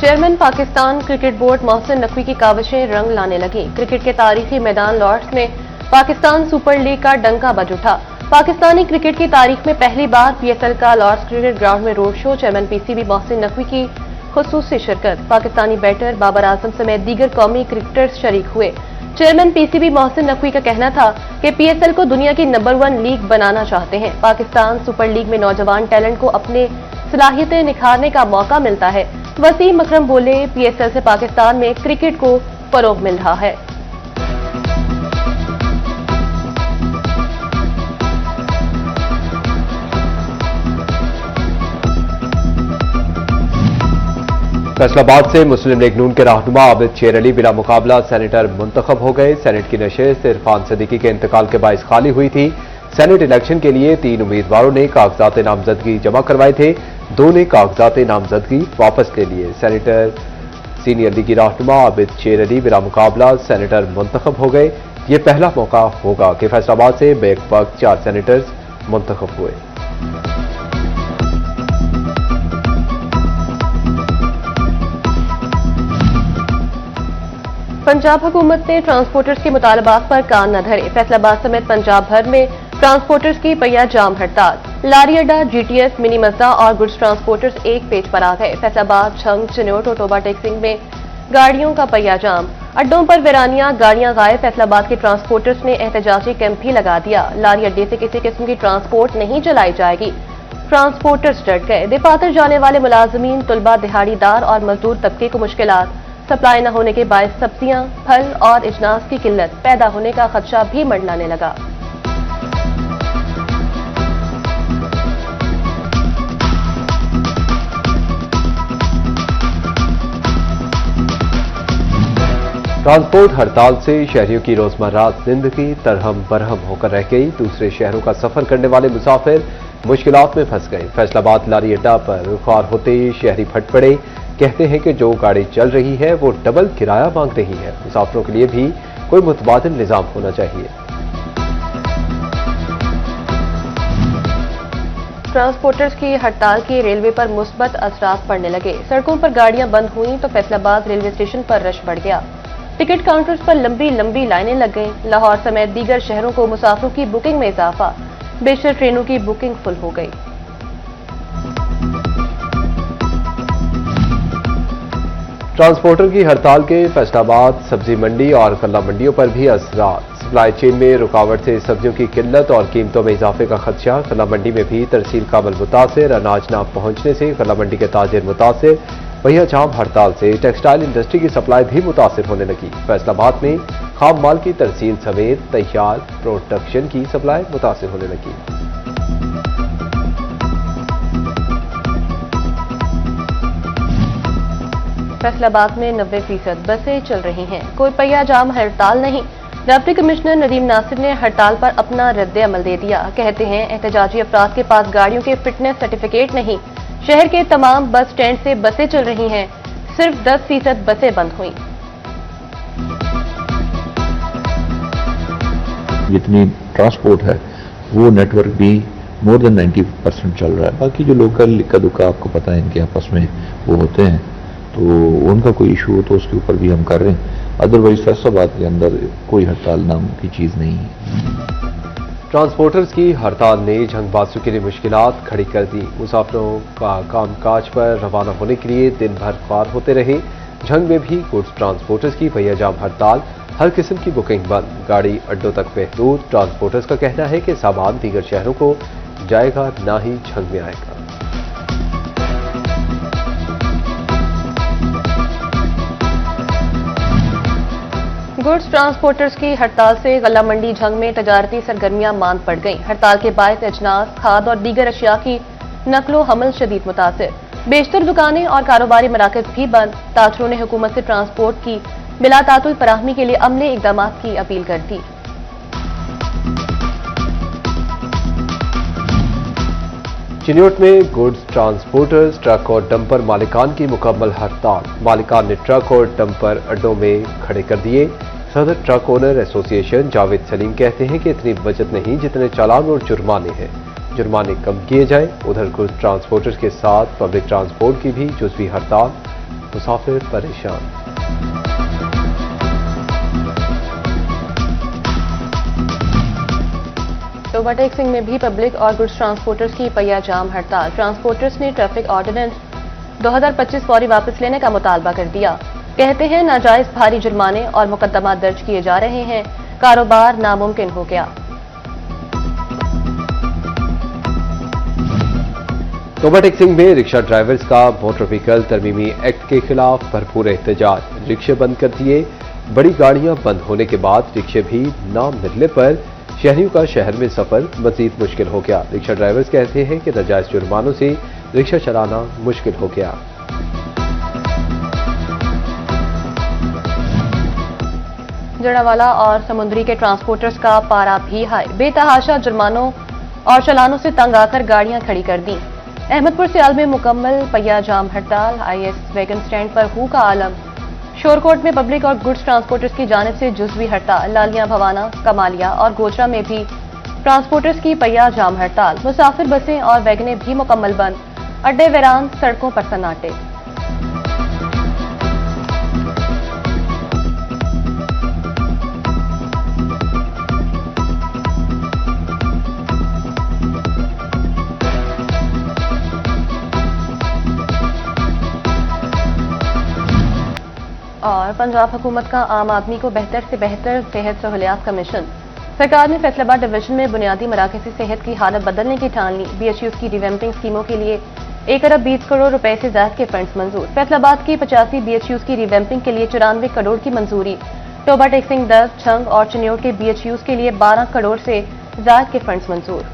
Chairman Pakistan cricket board Mohsin Naqvi की काविशें रंग लाने लगी। क्रिकेट के तारीखी मैदान लॉर्ड्स में पाकिस्तान सुपर लीग का डंका बज उठा। पाकिस्तानी क्रिकेट की तारीख में पहली बार पीएसएल का लॉर्ड्स क्रिकेट ग्राउंड में road show. Chairman PCB Mohsin Naqvi की खुसूसी शिरकत। पाकिस्तानी बैटर बाबर आजम समेत दीगर कौमी क्रिकेटर्स शरीक हुए। चेयरमैन पीसीबी मोहसिन नकवी का कहना था कि पीएसएल को दुनिया की नंबर 1 लीग बनाना चाहते हैं। पाकिस्तान सुपर लीग में नौजवान टैलेंट को अपने सलाहियतें निखारने का मौका मिलता है। वसीम अकरम बोले, पीएसएल से पाकिस्तान में क्रिकेट को फरोग मिल रहा है। फैसलाबाद से मुस्लिम लीग नून के रहनुमा आबिद शेर अली बिला मुकाबला सेनेटर मुंतखब हो गए। सेनेट की नशिस्त इरफान सदीकी के इंतकाल के बाइस खाली हुई थी। सेनेट इलेक्शन के लिए 3 उम्मीदवारों ने कागजात नामजदगी जमा करवाए थे। 2 ने कागजात नामजदगी वापस ले लिए। सेनेटर सीनियर लीगी रहनुमा आबिद शेर अली बिला मुकाबला सेनेटर मुंतखब हो गए। ये पहला मौका होगा कि फैसलाबाद से बैक वक्त 4 सेनेटर्स मुंतखब हुए। पंजाब हुकूमत ने ट्रांसपोर्टर्स के मुतालबात पर कान न धरे। फैसलाबाद समेत पंजाब भर में ट्रांसपोर्टर्स की पहिया जाम हड़ताल। लारी अड्डा, जीटीएस, मिनी मज्दा और गुड्स ट्रांसपोर्टर्स एक पेज पर आ गए। फैसलाबाद, झंग, चिन्योट और टोबा टेक्सिंग में गाड़ियों का पहिया जाम। अड्डों पर वीरानियां, गाड़ियां गायब। फैसलाबाद के ट्रांसपोर्टर्स ने एहतजाजी कैंप भी लगा दिया। लारी अड्डे से किसी किस्म की ट्रांसपोर्ट नहीं चलाई जाएगी। ट्रांसपोर्टर्स डट गए। दफातर जाने वाले मुलाजमीन, तुलबा, दिहाड़ीदार और मजदूर तबके को मुश्किलात। सप्लाई न होने के बायस सब्जियां, फल और इजनास की किल्लत पैदा होने का खदशा भी मंडलाने लगा। ट्रांसपोर्ट हड़ताल से शहरियों की रोजमर्रा जिंदगी तरहम बरहम होकर रह गई। दूसरे शहरों का सफर करने वाले मुसाफिर मुश्किलात में फंस गए। फैसलाबाद लारी अड्डा पर रुखार होते ही शहरी फट पड़े। कहते हैं कि जो गाड़ी चल रही है वो डबल किराया मांग रही है। मुसाफिरों के लिए भी कोई मुतबादिल निजाम होना चाहिए। ट्रांसपोर्टर्स की हड़ताल के रेलवे पर मुस्बत असरात पड़ने लगे। सड़कों पर गाड़ियां बंद हुई तो फैसलाबाद रेलवे स्टेशन पर रश बढ़ गया। टिकट काउंटर्स पर लंबी लंबी लाइनें लग गईं। लाहौर समेत दीगर शहरों को मुसाफिरों की बुकिंग में इजाफा। बेशतर ट्रेनों की बुकिंग फुल हो गई। ट्रांसपोर्टर की हड़ताल के फैसलाबाद सब्जी मंडी और कल्ला मंडियों पर भी असरात। सप्लाई चेन में रुकावट से सब्जियों की किल्लत और कीमतों में इजाफे का खदशा। कल्ला मंडी में भी तरसील का अमल मुतासिर। अनाज न पहुंचने से कल्ला मंडी के ताजिर मुतासिर। पहिया जाम हड़ताल से टेक्सटाइल इंडस्ट्री की सप्लाई भी मुतासिर होने लगी। फैसलाबाद में खाम माल की तरसील समेत तैयार प्रोडक्शन की सप्लाई मुतासिर होने लगी। फैसलाबाद में 90% बसें चल रही हैं। कोई पहिया जाम हड़ताल नहीं। डिप्टी कमिश्नर नदीम नासिर ने हड़ताल पर अपना रद्द अमल दे दिया। कहते हैं एहतजाजी अफराद के पास गाड़ियों के फिटनेस सर्टिफिकेट नहीं। शहर के तमाम बस स्टैंड से बसें चल रही हैं। सिर्फ 10% बसें बंद हुई। जितनी ट्रांसपोर्ट है वो नेटवर्क भी मोर देन 90% चल रहा है। बाकी जो लोकल इक्का दुक्का आपको पता है इनके आपस में वो होते हैं, तो उनका कोई इशू हो तो उसके ऊपर भी हम कर रहे हैं। अदरवाइज फैसलाबाद के अंदर कोई हड़ताल नाम की चीज नहीं है। ट्रांसपोर्टर्स की हड़ताल ने झंगबाजों के लिए मुश्किलात खड़ी कर दी। मुसाफिरों का कामकाज पर रवाना होने के लिए दिन भर ख्वार होते रहे। झंग में भी गुड्स ट्रांसपोर्टर्स की पहिया जाम हड़ताल। हर किस्म की बुकिंग बंद। गाड़ी अड्डों तक महदूद। ट्रांसपोर्टर्स का कहना है कि सामान दीगर शहरों को जाएगा, ना ही झंग में आएगा। गुड्स ट्रांसपोर्टर्स की हड़ताल से गल्ला मंडी झंग में तजारती सरगर्मियां मांद पड़ गईं। हड़ताल के बायस अजनास, खाद और दीगर अशिया की नकलो हमल शदीद मुतासिर। बेशतर दुकानें और कारोबारी मराकज भी बंद। ताजरों ने हुकूमत से ट्रांसपोर्ट की बिला तातुल फराहमी के लिए अमले इकदाम की अपील कर दी। चिन्योट में गुड्स ट्रांसपोर्टर्स, ट्रक और डंपर मालिकान की मुकम्मल हड़ताल। मालिकान ने ट्रक और डंपर अड्डों में खड़े कर दिए। सदर truck owner association Javed Salim कहते हैं कि इतनी बचत नहीं जितने चालान और जुर्माने हैं। जुर्माने कम किए जाए। उधर गुड्स ट्रांसपोर्टर्स के साथ पब्लिक ट्रांसपोर्ट की भी जुज़वी हड़ताल। मुसाफिर परेशान। टोबा टेक्सिंग में भी पब्लिक और गुड्स ट्रांसपोर्टर्स की पहिया जाम हड़ताल। ट्रांसपोर्टर्स ने ट्रैफिक ऑर्डिनेंस 2025 फौरी वापस लेने का मुतालबा कर दिया। कहते हैं नाजायज भारी जुर्माने और मुकदमा दर्ज किए जा रहे हैं, कारोबार नामुमकिन हो गया। टोबा टेक्सिंग में रिक्शा ड्राइवर्स का मोटर व्हीकल तरमीमी एक्ट के खिलाफ भरपूर एहतजाज। रिक्शे बंद कर दिए। बड़ी गाड़ियां बंद होने के बाद रिक्शे भी न मिलने पर शहरियों का शहर में सफर मजीद मुश्किल हो गया। रिक्शा ड्राइवर्स कहते हैं कि नाजायज जुर्मानों से रिक्शा चलाना मुश्किल हो गया। जड़ावाला और समुद्री के ट्रांसपोर्टर्स का पारा भी हाई। बेतहाशा जुर्मानों और चालानों से तंग आकर गाड़ियां खड़ी कर दी। अहमदपुर सियाल में मुकम्मल पहिया जाम हड़ताल। आईएस वैगन स्टैंड पर हू का आलम। शोरकोट में पब्लिक और गुड्स ट्रांसपोर्टर्स की जानिब से जुज़वी हड़ताल। लालिया, भवाना, कमालिया और गोचरा में भी ट्रांसपोर्टर्स की पहिया जाम हड़ताल। मुसाफिर बसें और वैगनें भी मुकम्मल बंद। अड्डे वीरान, सड़कों पर सन्नाटे। और पंजाब हुकूमत का आम आदमी को बेहतर से बेहतर सेहत सहूलियात का मिशन। सरकार ने फैसलाबाद डिवीजन में बुनियादी मराकज़ी सेहत की हालत बदलने की ठान ली। बीएचयूज़ की रिवैम्पिंग स्कीमों के लिए 1 अरब 20 करोड़ रुपए से ज्यादा के फंड्स मंजूर। फैसलाबाद की 85 बीएचयूज़ की रिवैम्पिंग के लिए 94 करोड़ की मंजूरी। टोबा टेक्सिंग, दर्द, छंग और चिन्योट के बीएचयूज़ के लिए 12 करोड़ से ज्यादा के फंड्स मंजूर।